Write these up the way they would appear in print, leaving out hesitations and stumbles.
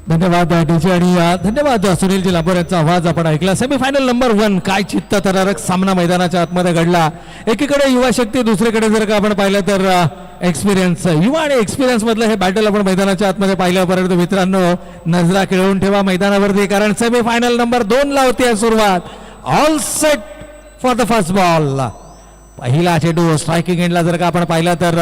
धन्यवाद डीजे आणि धन्यवाद सुनीलजी लांबोर यांचा आवाज आपण ऐकला. सेमीफायनल नंबर 1 काय चित्तथरारक सामना मैदानाच्या आतमध्ये घडला. एकीकडे युवा शक्ती, दुसरीकडे जर का आपण पाहिलं तर एक्सपिरियन्स. युवा आणि एक्सपिरियन्स मधलं हे बॅटल आपण मैदानाच्या आतमध्ये पाहिलं. परंतु मित्रांनो नजरा खेळवून ठेवा मैदानावरती, कारण सेमीफायनल नंबर 2 ला होती सुरुवात. All set for the first ball. पहिला चेंडू स्ट्रायकिंग एंडला जर का आपण पाहिलं तर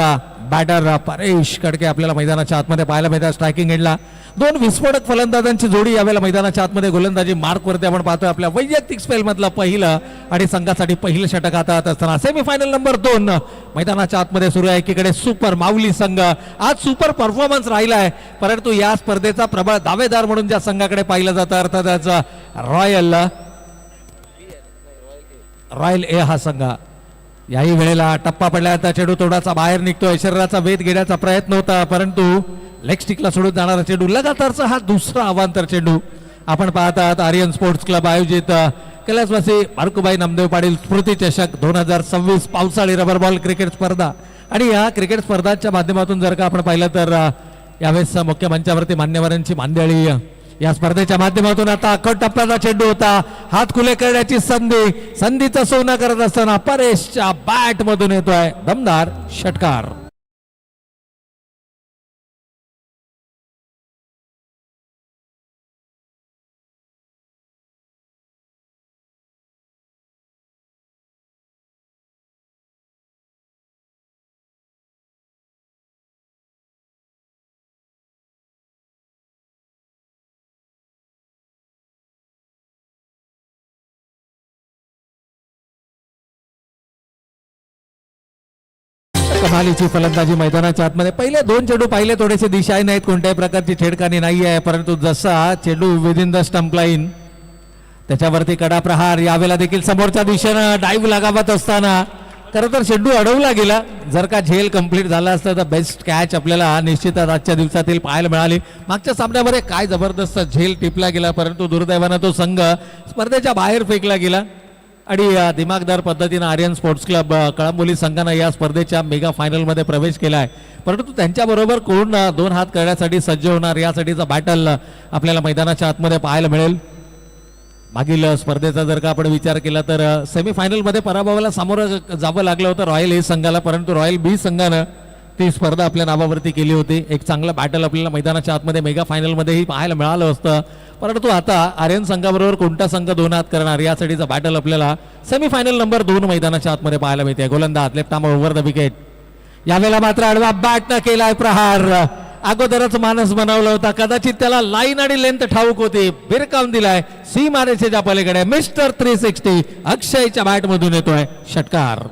बॅटर परेश कडके आपल्याला मैदानाच्या आतमध्ये पाहायला मिळतात. स्ट्रायकिंग एंडला दोन विस्फोटक फलंदाजांची जोडी यावेळेला मैदानाच्या आतमध्ये गोलंदाजी मार्क वरती आपण पाहतोय. आपल्या वैयक्तिक स्पेल मधलं पहिलं आणि संघासाठी पहिलं षटक हातात असताना सेमीफायनल नंबर 2 मैदानाच्या आतमध्ये सुरू आहे. एकीकडे सुपर माऊली संघ आज सुपर परफॉर्मन्स राहिलाय, परंतु या स्पर्धेचा प्रबळ दावेदार म्हणून ज्या संघाकडे पाहिलं जातं अर्थातच रॉयल ए हा संघ. याही वेळेला टप्पा पडल्याचा चेंडू तोडाचा बाहेर निघतोय. शरीराचा वेध घेण्याचा प्रयत्न होता, परंतु लेग स्टिकला सोडून जाणारा चेंडू. लगातारचा हा दुसरा अवांतर चेंडू आपण पाहतात. आर्यन स्पोर्ट्स क्लब आयोजित कैलासवासी बारकुबाई नामदेव पाटील स्मृती चषक 2026 पावसाळी रबर बॉल क्रिकेट स्पर्धा. आणि या क्रिकेट स्पर्धांच्या माध्यमातून जर का आपण पाहिलं तर यावेळेस मुख्य मंचावरती मान्यवरांची मांदियाळी. या स्पर्धेच्या माध्यमातून आता अखट टप्प्याचा चेंडू होता. हात खुले करण्याची संधीचा सोना करत असताना परेशच्या बॅट मधून येतोय दमदार षटकार. कमालीची फलंदाजी मैदानाच्या आतमध्ये. पहिले 2 चेंडू पाहिले थोडेसे दिशाही नाहीत, कोणत्याही प्रकारची छेडखानी नाही आहे, परंतु जसा चेंडू विदिन द स्टंप लाईन त्याच्यावरती कडा प्रहार. यावेळेला देखील समोरच्या दिशेनं डाईव्ह लागावत असताना खरं तर चेंडू अडवला गेला. जर का झेल कंप्लीट झाला असतं तर बेस्ट कॅच आपल्याला निश्चितच आजच्या दिवसातील पाहायला मिळाली. मागच्या सामन्यामध्ये काय जबरदस्त झेल टिपला गेला, परंतु दुर्दैवानं तो संघ स्पर्धेच्या बाहेर फेकला गेला. आणि दिमागदार पद्धतीने आर्यन स्पोर्ट्स क्लब कळंबोली संघानं या स्पर्धेच्या मेगा फायनलमध्ये प्रवेश केला आहे, परंतु त्यांच्याबरोबर कोण 2 हात करण्यासाठी सज्ज होणार यासाठीचा बॅटल आपल्याला मैदानाच्या आतमध्ये पाहायला मिळेल. मागील स्पर्धेचा जर का आपण विचार केला तर सेमीफायनलमध्ये पराभवाला सामोरं जावं लागलं होतं रॉयल ए संघाला, परंतु रॉयल बी संघानं ती स्पर्धा आपल्या नावावरती केली होती. एक चांगलं बॅटल आपल्याला मैदानाच्या आतमध्ये मेगा फायनलमध्येही पाहायला मिळालं असतं, परंतु आता आर्यन संघाबरोबर कोणता संघ 2 हात करणार यासाठीचा बॅटल आपल्याला सेमीफायनल नंबर 2 मैदानाच्या आतमध्ये पाहायला मिळते. गोलंदाज left arm over the wicket. यावेळेला मात्र आडवा बॅटनं केलाय प्रहार. अगोदरच मानस बनवला होता, कदाचित त्याला लाईन आणि लेंथ ठाऊक होती, भिरकावून दिलाय सीमारेषेच्या पलीकडे. मिस्टर 360 अक्षयच्या बॅट मधून येतोय षटकार.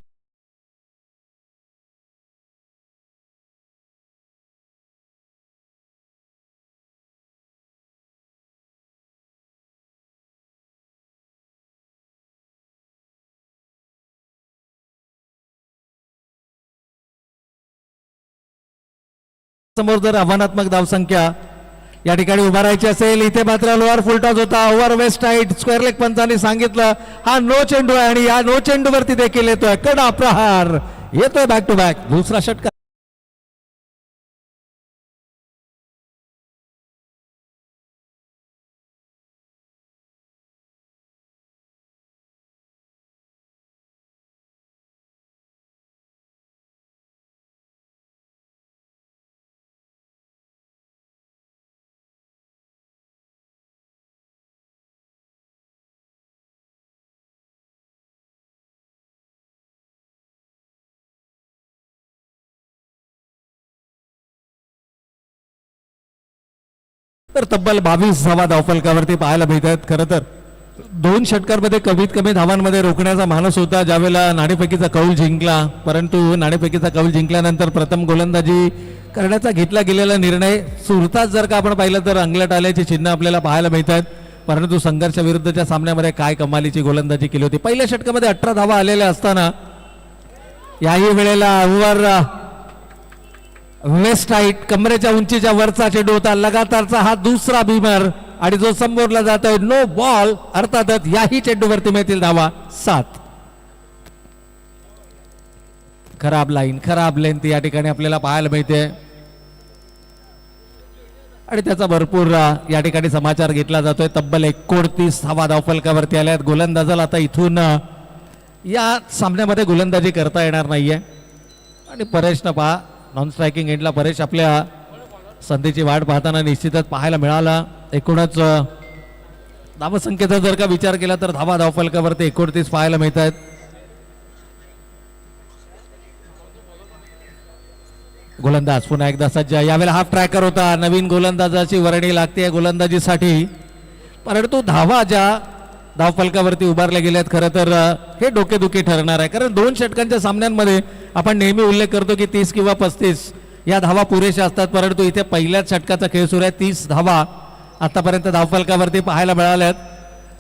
समोर जर आव्हानात्मक धावसंख्या या ठिकाणी उभा राहायची असेल, इथे मात्र लोअर फुलटॉस होता. Over waist side square leg पंचांनी सांगितलं हा नो चेंडू आहे, आणि या नो चेंडू वरती देखील येतोय कडा प्रहार. येतोय बॅक टू बॅक दुसरा षटकार. तर तब्बल 22 धावा धावफलकावरती पाहायला मिळतात. खरं तर 2 षटकांमध्ये कमीत कमी धावांमध्ये रोखण्याचा मानस होता ज्यावेळेला नाणेफेकीचा कौल जिंकला, परंतु नाणेफेकीचा कौल जिंकल्यानंतर प्रथम गोलंदाजी करण्याचा घेतला गेलेला निर्णय सुरताच जर का आपण पाहिलं तर अंगलट आल्याची चिन्ह आपल्याला पाहायला मिळतात. परंतु संघर्ष विरुद्धच्या सामन्यामध्ये काय कमालीची गोलंदाजी केली होती. पहिल्या षटकामध्ये 18 धावा आलेल्या असताना याही वेळेला ओव्हर वेस्ट हाईट कमरेच्या उंचीच्या वरचा चेंडू होता. लगातारचा हा दुसरा भीमर आणि जो संबोधला जातोय नो बॉल. अर्थातच याही चेंडूवरती मिळतील धावा 7. खराब लाईन खराब लेंथ या ठिकाणी आपल्याला पाहायला मिळते. आणि त्याचा भरपूर या ठिकाणी समाचार घेतला जातोय. तब्बल 29 धावा धावफलकावरती आल्या आहेत. गोलंदाजाला आता इथून या सामन्यामध्ये गोलंदाजी करता येणार नाहीये. आणि परेशनं पहा नॉन स्ट्रायकिंग एंडला परेश आपल्या संधीची वाट पाहताना निश्चितच पाहायला मिळाला. एकूणच धावसंख्येचा जर का विचार केला तर धावा धावफलकावरती 29 पाहायला मिळत आहेत. गोलंदाज पुन्हा एकदा सज्ज. यावेळेला हाफ ट्रॅकर होता. नवीन गोलंदाजाची वर्णी लागते गोलंदाजीसाठी. परंतु धावा ज्या धावफलकावरती उभारल्या गेल्यात खरं तर हे डोकेदुखी ठरणार आहे. कारण 2 षटकांच्या सामन्यांमध्ये आपण नेहमी उल्लेख करतो की 30 किंवा 35 या धावा पुरेशा असतात. परंतु इथे पहिल्याच षटकाचा खेळ सुरू आहे. 30 धावा आतापर्यंत धावफलकावरती पाहायला मिळाल्यात.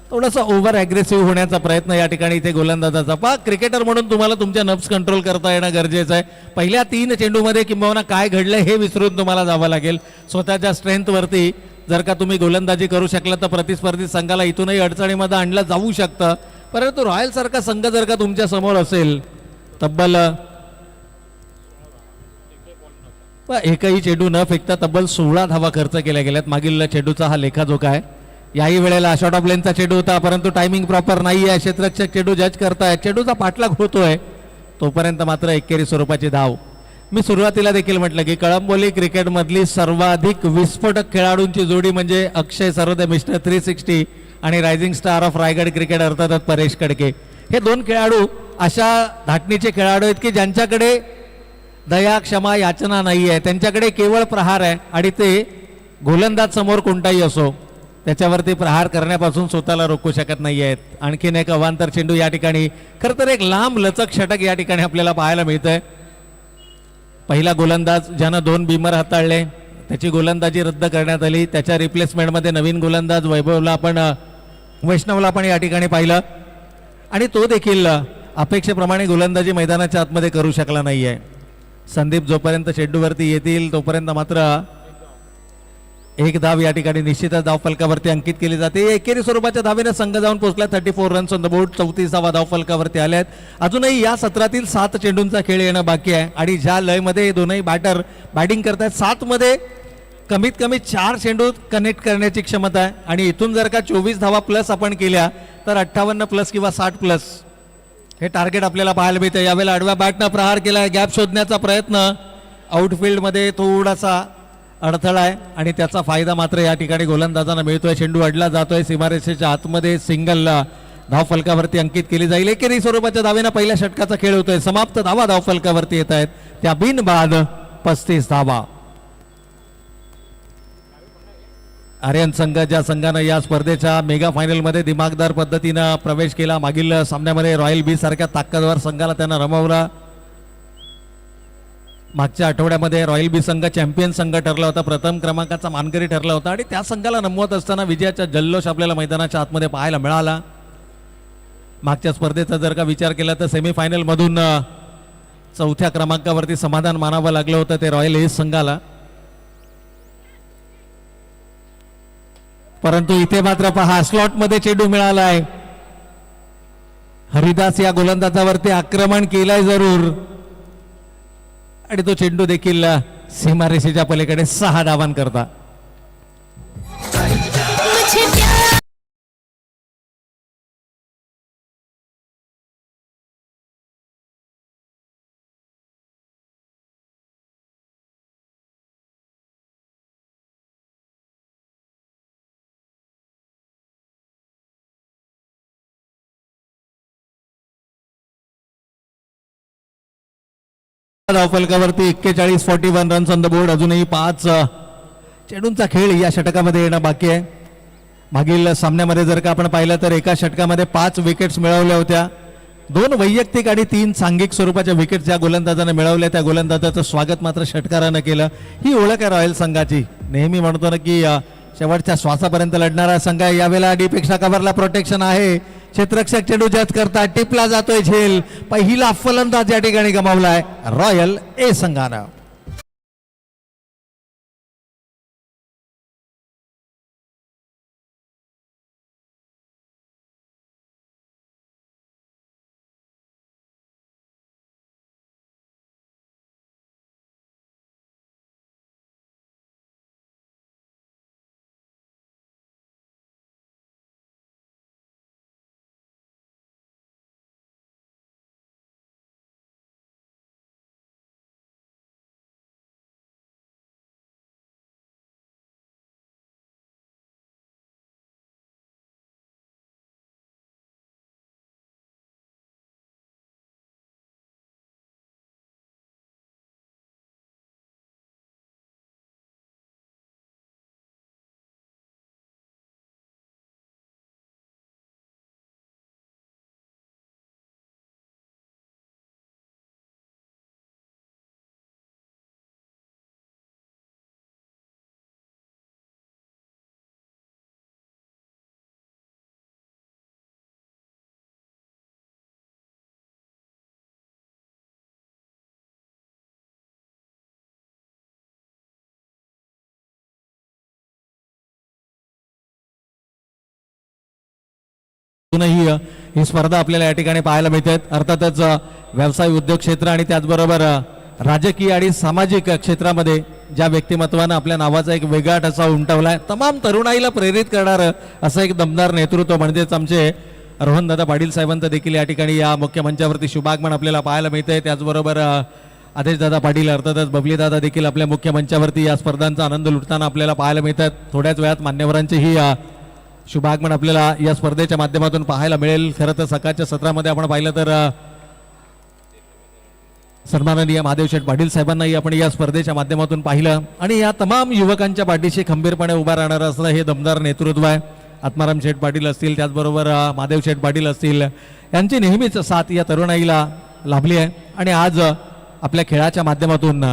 थोडंसं ओव्हर ॲग्रेसिव्ह होण्याचा प्रयत्न या ठिकाणी इथे गोलंदाजाचा. पहा क्रिकेटर म्हणून तुम्हाला तुमच्या नर्व्स कंट्रोल करता येणं गरजेचं आहे. पहिल्या 3 चेंडूमध्ये किंबहुना काय घडलं हे विसरून तुम्हाला जावं लागेल. स्वतःच्या स्ट्रेंथवरती जर का तुम्ही गोलंदाजी करू शकला तर प्रतिस्पर्धी संघाला इथूनही अडचणीमध्ये आणलं जाऊ शकतं. परंतु रॉयल सारखा संघ जर का तुमच्या समोर असेल तब्बल एकही चेंडू न फेकता तब्बल 16 धावा खर्च केल्या गेल्यात. मागील चेंडूचा हा लेखाजोखा आहे. याही वेळेला शॉर्ट ऑफ लेनचा चेंडू होता परंतु टायमिंग प्रॉपर नाही आहे. क्षेत्ररक्षक चेंडू जज करतायत. चेंडूचा पाठलाग होतोय तोपर्यंत मात्र एकेरी स्वरूपाची धाव. मी सुरुवातीला देखील म्हटलं की कळंबोली क्रिकेटमधली सर्वाधिक विस्फोटक खेळाडूंची जोडी म्हणजे अक्षय सरोदे मिस्टर 360 आणि rising star of Raigad cricket अर्थातच परेश कडके. हे 2 खेळाडू अशा धाटणीचे खेळाडू आहेत की ज्यांच्याकडे दया क्षमा याचना नाही आहे. त्यांच्याकडे केवळ प्रहार आहे आणि ते गोलंदाज समोर कोणताही असो त्याच्यावरती प्रहार करण्यापासून स्वतःला रोखू शकत नाही आहेत. आणखीन एक अवांतर चेंडू या ठिकाणी. खरं तर एक लांब लचक षटक या ठिकाणी आपल्याला पाहायला मिळतंय. पहिला गोलंदाज ज्यानं 2 बीमर हाताळले त्याची गोलंदाजी रद्द करण्यात आली. त्याच्या रिप्लेसमेंटमध्ये नवीन गोलंदाज वैष्णवला आपण या ठिकाणी पाहिलं आणि तो देखील अपेक्षेप्रमाणे गोलंदाजी मैदानाच्या आतमध्ये करू शकला नाहीये. संदीप जोपर्यंत चेंडूवरती येतील तोपर्यंत मात्र एक धाव या ठिकाणी निश्चितच धावफलकावरती अंकित केली जाते. एकेरी स्वरूपाच्या धावेने संघ जाऊन पोहोचला. 34 रन्स ऑन द बोर्ड. 34 धावफलकावरती आल्यात. अजूनही या सत्रातील 7 चेंडूंचा खेळ येणं बाकी आहे आणि ज्या लयमध्ये दोनही बॅटर बॅटिंग करतायत 7 मध्ये कमीत कमी 4 चेंडू कनेक्ट करण्याची क्षमता आहे आणि इथून जर का 24 धावा प्लस आपण केल्या तर 58 प्लस किंवा 60 प्लस हे टार्गेट आपल्याला पाहायला मिळतं. यावेळेला आडव्या बॅटनं प्रहार केलाय. गॅप शोधण्याचा प्रयत्न. आउटफील्डमध्ये थोडासा अडथळा आहे आणि त्याचा फायदा मात्र या ठिकाणी गोलंदाजांना मिळतोय. चेंडू अडला जातोय सीमारेषेच्या आतमध्ये. सिंगल धावफलकावरती अंकित केली जाईल. एकेरी स्वरूपाच्या धावेनं पहिल्या षटकाचा खेळ होतोय. समाप्त धावा धावफलकावरती येत आहेत. त्या बिनबाद 35 धावा. आर्यन संघ ज्या संघानं या स्पर्धेच्या मेगा फायनलमध्ये दिमागदार पद्धतीनं प्रवेश केला. मागील सामन्यामध्ये रॉयल बी सारख्या ताकदवर संघाला त्यांना रमवला. मागच्या आठवड्यामध्ये रॉयल बी संघ चॅम्पियन संघ ठरला होता. प्रथम क्रमांकाचा मानकरी ठरला होता आणि त्या संघाला नमवत असताना विजयाचा जल्लोष आपल्याला मैदानाच्या आतमध्ये पाहायला मिळाला. मागच्या स्पर्धेचा जर का विचार केला तर सेमीफायनल मधून 4थ्या क्रमांकावरती समाधान मानावं लागलं होतं ते रॉयल एस संघाला. परंतु इथे मात्र पहा स्लॉट मध्ये चेंडू मिळालाय. हरिदास या गोलंदाजावरती आक्रमण केलंय जरूर आणि तो चेंडू देखील सीमारेषेच्या पलीकडे 6 धावांकरता. धावफलकावरती 41 रन्स ऑन द बोर्ड. अजूनही 5 चेंडूंचा खेळ या षटकामध्ये येणं बाकी आहे. मागील सामन्यामध्ये जर का आपण पाहिलं तर एका षटकामध्ये 5 विकेट्स मिळवल्या होत्या. 2 वैयक्तिक आणि 3 सांघिक स्वरूपाच्या विकेट ज्या गोलंदाजाने मिळवल्या त्या गोलंदाजाचं स्वागत मात्र षटकारानं केलं. ही ओळख आहे रॉयल संघाची. नेहमी म्हणतो ना की शेवटच्या श्वासापर्यंत लढणारा संघ आहे. यावेळेला डीपेक्षा कव्हरला प्रोटेक्शन आहे. क्षेत्ररक्षक चेंडू जज करतात. टिपला जातोय झेल. पहिला फलंदाज या ठिकाणी गमावलाय रॉयल ए संघानं. अजूनही ही स्पर्धा आपल्याला या ठिकाणी पाहायला मिळते. अर्थातच व्यवसाय उद्योग क्षेत्र आणि त्याचबरोबर राजकीय आणि सामाजिक क्षेत्रामध्ये ज्या व्यक्तिमत्वानं आपल्या नावाचा एक वेगळा ठसा उमटवलाय, तमाम तरुणाईला प्रेरित करणारं असं एक दमदार नेतृत्व म्हणजेच आमचे रोहनदादा पाटील साहेबांचं देखील या ठिकाणी या मुख्य मंचावरती शुभागमन आपल्याला पाहायला मिळतंय. त्याचबरोबर आदेशदादा पाटील अर्थातच बबलीदादा देखील आपल्या मुख्य मंचावरती या स्पर्धांचा आनंद लुटताना आपल्याला पाहायला मिळतात. थोड्याच वेळात मान्यवरांचीही शुभागमन आपल्याला या स्पर्धेच्या माध्यमातून पाहायला मिळेल. खरं तर सकाळच्या सत्रामध्ये आपण पाहिलं तर सन्माननीय महादेव शेठ पाटील साहेबांनाही आपण या स्पर्धेच्या माध्यमातून पाहिलं आणि या तमाम युवकांच्या पाठीशी खंबीरपणे उभा राहणार असं हे दमदार नेतृत्व आहे. आत्माराम शेठ पाटील असतील, त्याचबरोबर महादेव शेठ पाटील असतील, यांची नेहमीच साथ या तरुणाईला लाभली आहे आणि आज आपल्या खेळाच्या माध्यमातून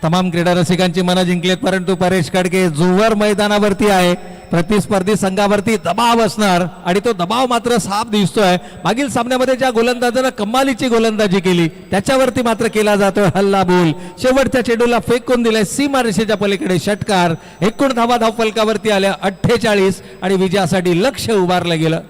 तमाम क्रीडा रसिकांची मनं जिंकलेत. परंतु परेश कडके जोवर मैदानावरती आहे, प्रतिस्पर्धी संघावरती दबाव असणार आणि तो दबाव मात्र साफ दिसतोय. मागील सामन्यामध्ये ज्या गोलंदाजानं कमालीची गोलंदाजी केली त्याच्यावरती मात्र केला जातोय हल्ला बोल. शेवटच्या चेंडूला फेकून दिलाय सीमारेषेच्या पलीकडे षटकार. एकूण धावा धावफलकावरती आल्या 48 आणि विजयासाठी लक्ष उभारलं गेलं.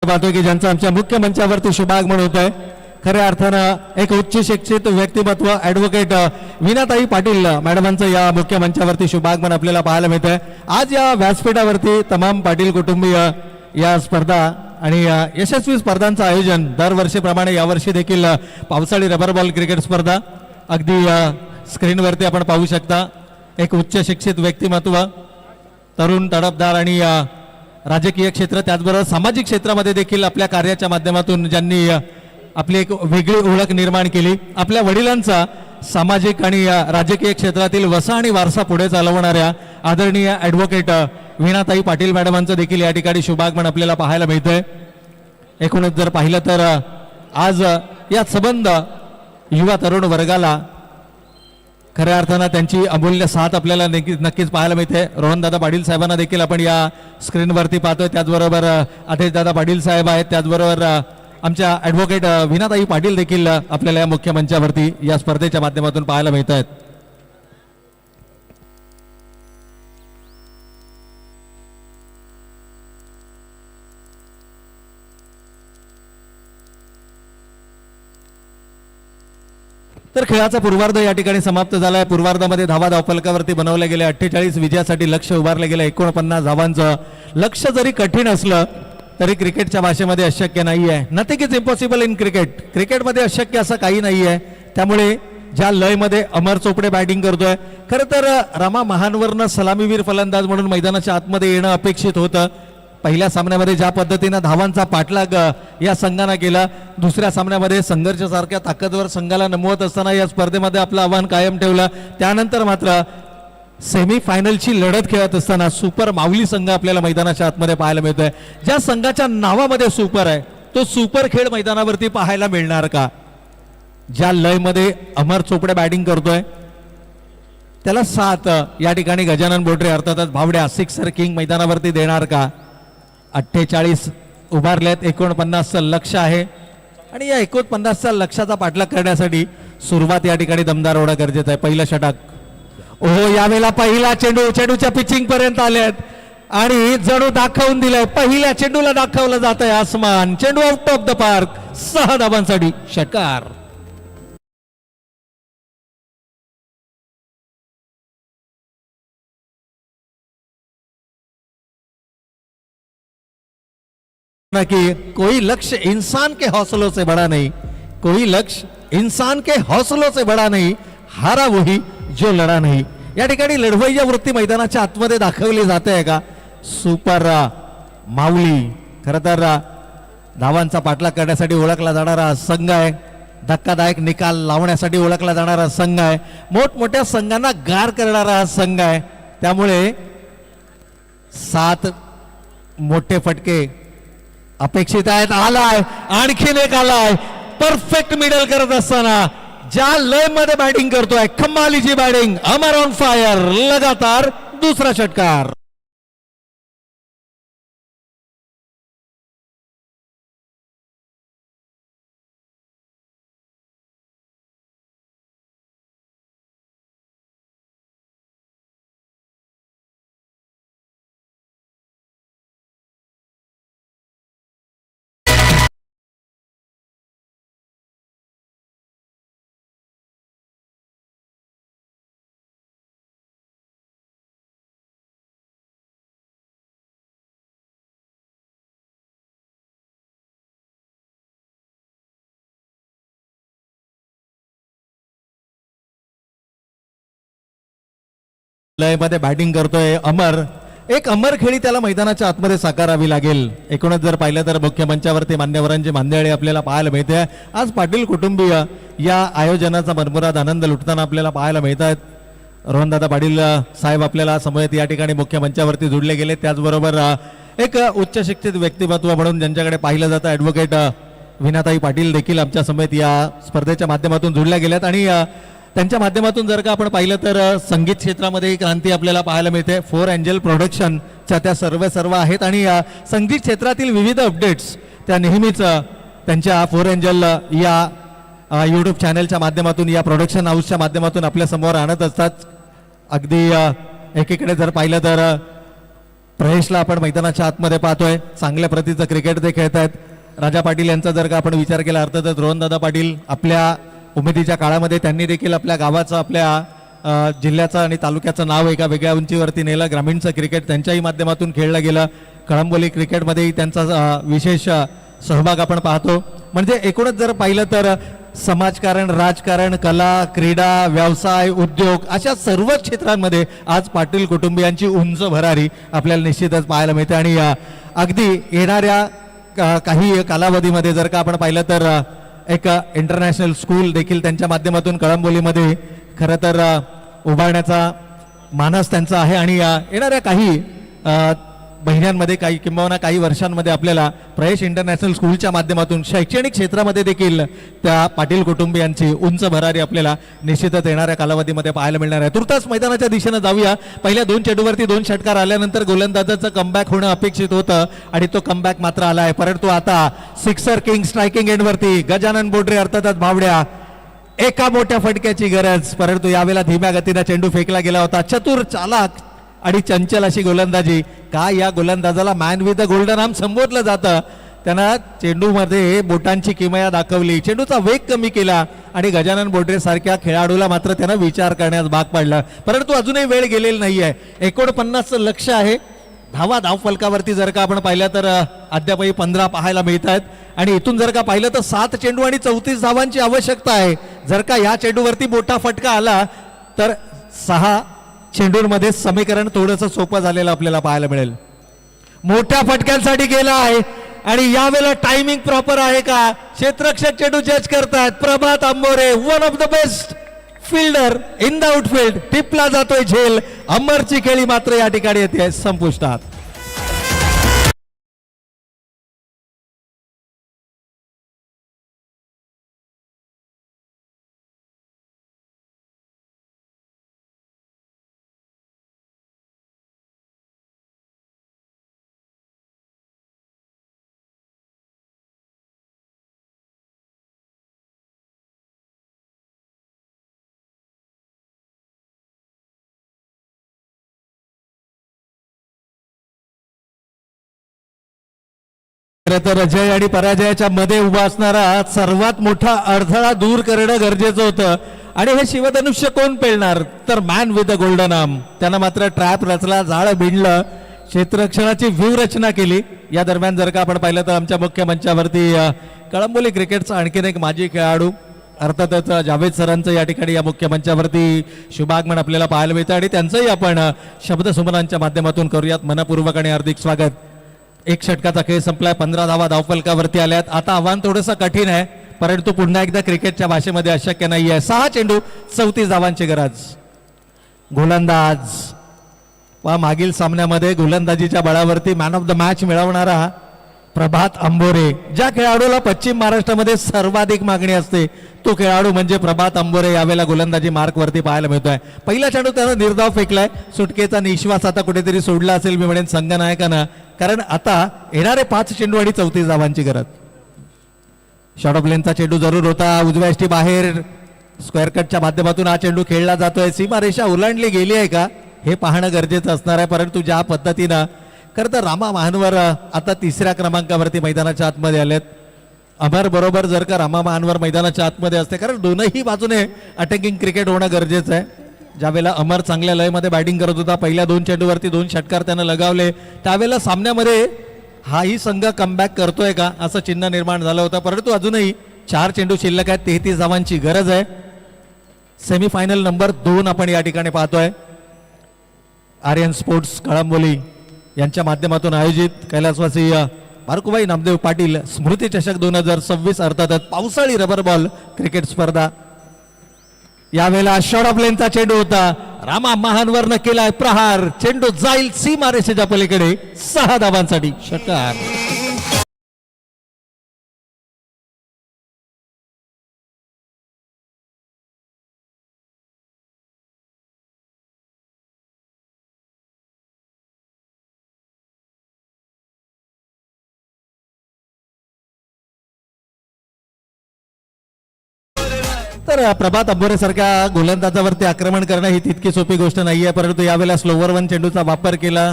पाहतोय की ज्यांचं आमच्या मुख्य मंचावरती शुभागमन होत आहे. खऱ्या अर्थानं एक उच्च शिक्षित व्यक्तिमत्व ॲडव्होकेट वीणाताई पाटील मॅडमांचं या मुख्य मंचावरती शुभागमन आपल्याला पाहायला मिळत आहे. आज या व्यासपीठावरती तमाम पाटील कुटुंबीय या स्पर्धा आणि यशस्वी स्पर्धांचं आयोजन दरवर्षीप्रमाणे यावर्षी देखील पावसाळी रबर बॉल क्रिकेट स्पर्धा अगदी स्क्रीनवरती आपण पाहू शकता. एक उच्च शिक्षित व्यक्तिमत्व, तरुण तडफदार आणि राजकीय क्षेत्र त्याचबरोबर सामाजिक क्षेत्रामध्ये देखील आपल्या कार्याच्या माध्यमातून ज्यांनी आपली एक वेगळी ओळख निर्माण केली. आपल्या वडिलांचा सामाजिक आणि राजकीय क्षेत्रातील वसा आणि वारसा पुढे चालवणाऱ्या आदरणीय ॲडव्होकेट वीणाताई पाटील मॅडमांचं देखील या ठिकाणी शुभागमन आपल्याला पाहायला मिळतंय. एकूणच जर पाहिलं तर आज या संबंध युवा तरुण वर्गाला खऱ्या अर्थानं त्यांची अमूल्य साथ आपल्याला नक्कीच पाहायला मिळते. रोहनदादा पाटील साहेबांना देखील आपण या स्क्रीनवरती पाहतोय. त्याचबरोबर आदेशदादा पाटील साहेब आहेत, त्याचबरोबर आमच्या ॲडव्होकेट वीणाताई पाटील देखील आपल्याला या मुख्य मंचावरती या स्पर्धेच्या माध्यमातून पाहायला मिळत आहेत. तर खेळाचा पूर्वार्ध या ठिकाणी समाप्त झालाय. पूर्वार्धामध्ये धावा धावफलकावरती बनवल्या गेल्या 48 विजयासाठी लक्ष उभारलं गेलं 49 धावांचं. लक्ष जरी कठीण असलं तरी क्रिकेटच्या भाषेमध्ये अशक्य नाही आहे. Nothing is impossible in cricket. क्रिकेटमध्ये अशक्य असं काही नाही आहे. त्यामुळे ज्या लयमध्ये अमर चोपडे बॅटिंग करतोय, खरं तर रमा महानवरनं सलामीवीर फलंदाज म्हणून मैदानाच्या आतमध्ये येणं अपेक्षित होतं. पहिल्या सामन्यामध्ये ज्या पद्धतीनं धावांचा पाठलाग या संघानं केला, दुसऱ्या सामन्यामध्ये संघर्षासारख्या ताकदवर संघाला नमवत असताना या स्पर्धेमध्ये आपलं आव्हान कायम ठेवलं. त्यानंतर मात्र सेमीफायनलची लढत खेळत असताना सुपर माऊली संघ आपल्याला मैदानाच्या आतमध्ये पाहायला मिळतोय. ज्या संघाच्या नावामध्ये सुपर आहे तो सुपर खेळ मैदानावरती पाहायला मिळणार का? ज्या लयमध्ये अमर चोपडे बॅटिंग करतोय त्याला साथ या ठिकाणी गजानन बोटरे अर्थातच भावड्या सिक्सर किंग मैदानावरती देणार का? 48 उभारलेत, 49चं लक्ष आहे आणि या 49च्या लक्षाचा पाठलाग करण्यासाठी सुरुवात या ठिकाणी दमदार होणं गरजेचं आहे. पहिलं षटक, ओहो यावेळेला पहिला चेंडूच्या पिचिंग पर्यंत आलेत आणि जणू दाखवून दिलंय, पहिल्या चेंडूला दाखवलं जात आहे आसमान. चेंडू आउट ऑफ द पार्क, 6 धावांसाठी षटकार. ना कि कोई लक्ष्य इंसान के हौसलों से बड़ा नहीं, कोई लक्ष्य इंसान के हौसलों से बड़ा नहीं, हारा वही जो लढा नाही. या ठिकाणी लढवय्या वृत्ती मैदानाच्या आतमध्ये दाखवली जाते आहे का. सुपर माऊली खरं तर धावांचा पाठलाग करण्यासाठी ओळखला जाणारा संघ आहे. धक्कादायक निकाल लावण्यासाठी ओळखला जाणारा संघ आहे. मोठमोठ्या संघांना गार करणारा हा संघ आहे. त्यामुळे 7 मोठे फटके अपेक्षित आहेत. आलाय आणखीन एक आलाय. परफेक्ट मिडल करत असताना ज्या लय मध्ये बॅटिंग करतोय कमालीची बॅटिंग. Amar on fire. लगातार दुसरा षटकार. लय मध्ये बॅटिंग करतोय अमर. एक अमर खेळी त्याला मैदानाच्या आतमध्ये साकारावी लागेल. एकूणच जर पाहिलं तर मुख्य मंचावरती मान्यवरांची मांदियाळी आपल्याला पाहायला मिळते. आज पाटील कुटुंबीय या आयोजनाचा मनमुराद आनंद लुटताना आपल्याला पाहायला मिळत आहेत. रोहनदादा पाटील साहेब आपल्याला समवेत या ठिकाणी मुख्य मंचावरती जोडले गेले. त्याचबरोबर एक उच्च शिक्षित व्यक्तिमत्व म्हणून ज्यांच्याकडे पाहिलं जातं ॲडव्होकेट विनाताई पाटील देखील आमच्या समेत या स्पर्धेच्या माध्यमातून जोडल्या गेल्यात. आणि त्यांच्या माध्यमातून जर का आपण पाहिलं तर संगीत क्षेत्रामध्ये क्रांती आपल्याला पाहायला मिळते. 4 एंजल प्रोडक्शनच्या त्या सर्व आहेत. आणि संगीत क्षेत्रातील विविध अपडेट्स त्या नेहमीच त्यांच्या 4 एंजल या यूट्यूब चॅनलच्या माध्यमातून या प्रोडक्शन हाऊसच्या माध्यमातून आपल्या समोर आणत असतात. अगदी एकीकडे जर पाहिलं तर प्रवेशला आपण मैदानाच्या आतमध्ये पाहतोय. चांगल्या प्रतीचं क्रिकेट ते खेळत आहेत. राजा पाटील यांचा जर का आपण विचार केला अर्थातच रोहनदादा पाटील आपल्या उमेदीच्या काळामध्ये त्यांनी देखील आपल्या गावाचं आपल्या जिल्ह्याचं आणि तालुक्याचं नाव एका वेगळ्या उंचीवरती नेलं. ग्रामीणचं क्रिकेट त्यांच्याही माध्यमातून खेळलं गेलं. कळंबोली क्रिकेटमध्येही त्यांचा विशेष सहभाग आपण पाहतो. म्हणजे एकूणच जर पाहिलं तर समाजकारण, राजकारण, कला, क्रीडा, व्यवसाय, उद्योग अशा सर्व क्षेत्रांमध्ये आज पाटील कुटुंबियांची उंच भरारी आपल्याला निश्चितच पाहायला मिळते. आणि अगदी येणाऱ्या काही कालावधीमध्ये जर का आपण पाहिलं तर एक इंटरनॅशनल स्कूल देखील त्यांच्या माध्यमातून कळंबोलीमध्ये खरं तर उभारण्याचा मानस त्यांचा आहे. आणि येणाऱ्या काही महिन्यांमध्ये किंबहुना काही वर्षांमध्ये आपल्याला प्रयश इंटरनॅशनल स्कूलच्या माध्यमातून शैक्षणिक क्षेत्रामध्ये देखील त्या पाटील कुटुंबियांची उंच भरारी आपल्याला निश्चितच येणाऱ्या कालावधीमध्ये पाहायला मिळणार आहे. तुर्तास मैदानाच्या दिशेनं जाऊया. पहिल्या 2 चेंडूवरती 2 षटकार आल्यानंतर गोलंदाजाचं कमबॅक होणं अपेक्षित होतं आणि तो कमबॅक मात्र आलाय. परंतु आता सिक्सर किंग स्ट्रायकिंग एंडवरती गजानन बोडरे अर्थातच भावड्या. एका मोठ्या फटक्याची गरज. परंतु यावेळेला धीम्या गतीने चेंडू फेकला गेला होता. चतुर, चालाक आणि चंचल अशी गोलंदाजी. का या गोलंदाजाला man with the golden arm संबोधलं जातं. त्यांना चेंडूमध्ये बोटांची किमया दाखवली, चेंडूचा वेग कमी केला आणि गजानन बोडरे सारख्या खेळाडूला मात्र त्यानं विचार करण्यास भाग पाडला. परंतु अजूनही वेळ गेलेली नाहीये. 49 लक्ष आहे. धाव फलकावरती जर का आपण पाहिलं तर अद्यापही 15 पाहायला मिळत आहेत. आणि इथून जर का पाहिलं तर 7 चेंडू आणि 34 धावांची आवश्यकता आहे. जर का या चेंडूवरती मोठा फटका आला तर 6 चेंडूंमध्ये समीकरण थोडंसं सोपं झालेलं आपल्याला पाहायला मिळेल. मोठ्या फटक्यांसाठी गेला आहे आणि यावेळेला टायमिंग प्रॉपर आहे का. क्षेत्ररक्षक चेंडू जज करतात. Prabhat Ambore, one of the best fielder in the outfield. टिपला जातोय झेल. अमरची खेळी मात्र या ठिकाणी येते संपुष्टात. तर जय आणि पराजयाच्या मध्ये उभा असणारा सर्वात मोठा अडथळा दूर करणं गरजेचं होतं. आणि हे शिवधनुष्य कोण पेलणार तर man with the golden arm. त्यानं मात्र ट्रॅप रचला, जाळं भिडलं, क्षेत्ररक्षणाची व्यूहरचना केली. या दरम्यान जर का आपण पाहिलं तर आमच्या मुख्य मंचावरती कळंबोली क्रिकेटचा आणखीन एक माजी खेळाडू अर्थातच जावेद सरांचं या ठिकाणी या मुख्य मंचावरती शुभागमन आपल्याला पाहायला मिळतं आणि त्यांचंही आपण शब्दसुमनांच्या माध्यमातून करूयात मनपूर्वक आणि हार्दिक स्वागत. एक षटकाचा खेळ संपलाय, 15 धावा धावफलकावरती आल्यात. आता आव्हान थोडंसं कठीण आहे, परंतु पुन्हा एकदा क्रिकेटच्या भाषेमध्ये अशक्य नाही आहे. 6 चेंडू 34 धावांची गरज. गोलंदाज वा मागील सामन्यामध्ये गोलंदाजीच्या बळावरती मॅन ऑफ द मॅच मिळवणारा प्रभात अंबोरे, ज्या खेळाडूला पश्चिम महाराष्ट्रामध्ये सर्वाधिक मागणी असते तो खेळाडू म्हणजे प्रभात अंबोरे, यावेळेला गोलंदाजी मार्क वरती पाहायला मिळतोय. पहिला चेंडू त्यानं निर्धाव फेकलाय, सुटकेचा निश्वास आता कुठेतरी सोडला असेल मी म्हणेन संघनायकानं, कारण आता येणारे 5 चेंडू आणि 34 धावांची गरज. शॉर्ट ऑफ लेनचा चेंडू जरूर होता, उजव्या यष्टी बाहेर स्क्वेअर कटच्या माध्यमातून हा चेंडू खेळला जातोय. सीमारेषा ओलांडली गेली आहे का हे पाहणं गरजेचं असणार आहे, परंतु ज्या पद्धतीनं खरं तर रामा महानवर आता 3ऱ्या क्रमांकावरती मैदानाच्या आतमध्ये आलेत. अमर बरोबर जर का रामा महानवर मैदानाच्या आतमध्ये असते, कारण दोनही बाजूने अटॅकिंग क्रिकेट होणं गरजेचं आहे. ज्यावेळेला अमर चांगल्या लयमध्ये बॅटिंग करत होता, पहिल्या 2 चेंडूवरती 2 षटकार त्यानं लगावले, त्यावेळेला सामन्यामध्ये हाही संघ कमबॅक करतोय का असं चिन्ह निर्माण झालं होतं, परंतु अजूनही 4 चेंडू शिल्लक आहेत, 33 धावांची गरज आहे. सेमीफायनल नंबर 2 आपण या ठिकाणी पाहतोय. आर्यन स्पोर्ट्स कळंबोली यांच्या माध्यमातून आयोजित कैलासवासी बारकुबाई नामदेव पाटील स्मृती चषक 2026 अर्थातच पावसाळी रबर बॉल क्रिकेट स्पर्धा. यावेळेला शॉर्ट ऑफ लेनचा चेंडू होता, रामा महानवर केलाय प्रहार, चेंडू जाईल सीमारेषेच्या पलीकडे 6 धावांसाठी षटकार. तर प्रभात अंबोरे सारख्या गोलंदाजावरती आक्रमण करणं ही तितकी सोपी गोष्ट नाहीये, परंतु यावेळेला स्लोवर 1 चेंडूचा वापर केला.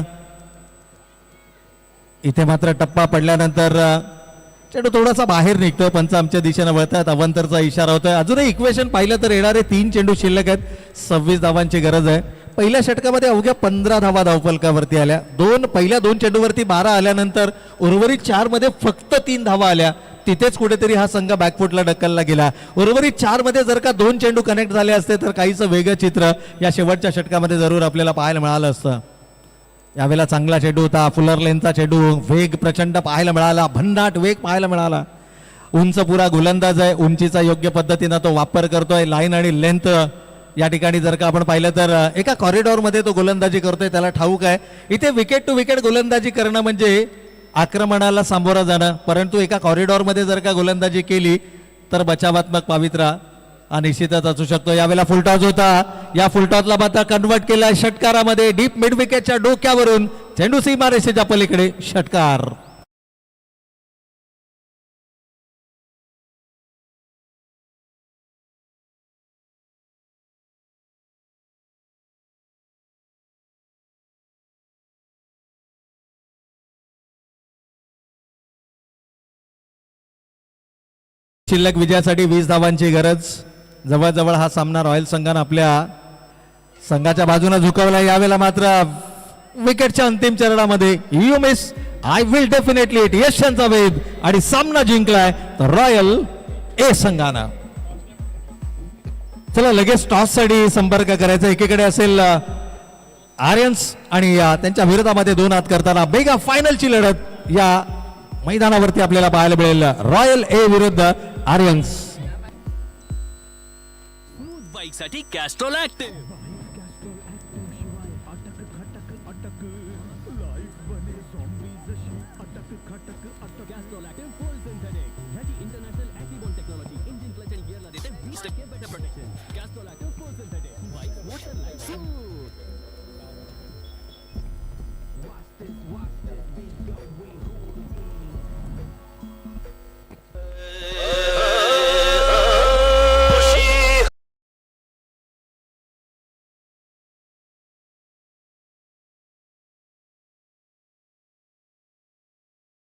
इथे मात्र टप्पा पडल्यानंतर चेंडू थोडासा बाहेर निघतोय, पंच आमच्या दिशेने वळतात, अवंतरचा इशारा होतोय. अजूनही इक्वेशन पाहिलं तर येणारे 3 चेंडू शिल्लक आहेत, 26 धावांची गरज आहे. पहिल्या षटकामध्ये अवघ्या 15 धावा धावफलकावरती आल्या, पहिल्या 2 चेंडूवरती 12 आल्यानंतर उर्वरित 4 मध्ये फक्त 3 धावा आल्या. तिथेच कुठेतरी हा संघ बॅकफुटला ढकलला गेला. उर्वरित 4 मध्ये जर का 2 चेंडू कनेक्ट झाले असते तर काहीच वेगळं चित्र या शेवटच्या षटकामध्ये जरूर आपल्याला पाहायला मिळालं असतं. यावेळेला चांगला चेंडू होता, फुलर लेनचा चेंडू, वेग प्रचंड पाहायला मिळाला, भन्नाट वेग पाहायला मिळाला. उंच पुरा गोलंदाज आहे, उंचीचा योग्य पद्धतीनं तो वापर करतोय. लाईन आणि लेंथ या ठिकाणी जर का आपण पाहिलं तर एका कॉरिडॉरमध्ये तो गोलंदाजी करतोय, त्याला ठाऊक आहे इथे विकेट टू विकेट गोलंदाजी करणं म्हणजे आक्रमणाला सामोरं जाणं, परंतु एका कॉरिडॉरमध्ये जर का गोलंदाजी केली तर बचावात्मक पावित्रा हा निश्चितच असू शकतो. यावेळेला फुलटॉस होता, या फुलटॉसला मात्र कन्वर्ट केला षटकारामध्ये. डीप मिड विकेटच्या डोक्यावरून चेंडू सीमारेषेच्या पलीकडे षटकार. शिल्लक विजयासाठी 20 धावांची गरज. जवळजवळ हा सामना रॉयल संघानं आपल्या संघाच्या बाजूने झुकवला. यावेळेला मात्र विकेटच्या अंतिम चरणामध्ये you miss I will definitely it यशांचा वेध आणि सामना जिंकलाय तर रॉयल ए संघानं. चला लगेच टॉस साठी संपर्क करायचा. एकीकडे असेल आर्यन्स आणि त्यांच्या विरोधामध्ये 2 हात करताना मेगा फायनलची लढत या मैदानावरती आपल्याला पाहायला मिळेल. रॉयल ए विरुद्ध आर्यन्स. बाईक साठी कॅस्ट्रॉल ऍक्टिव्ह.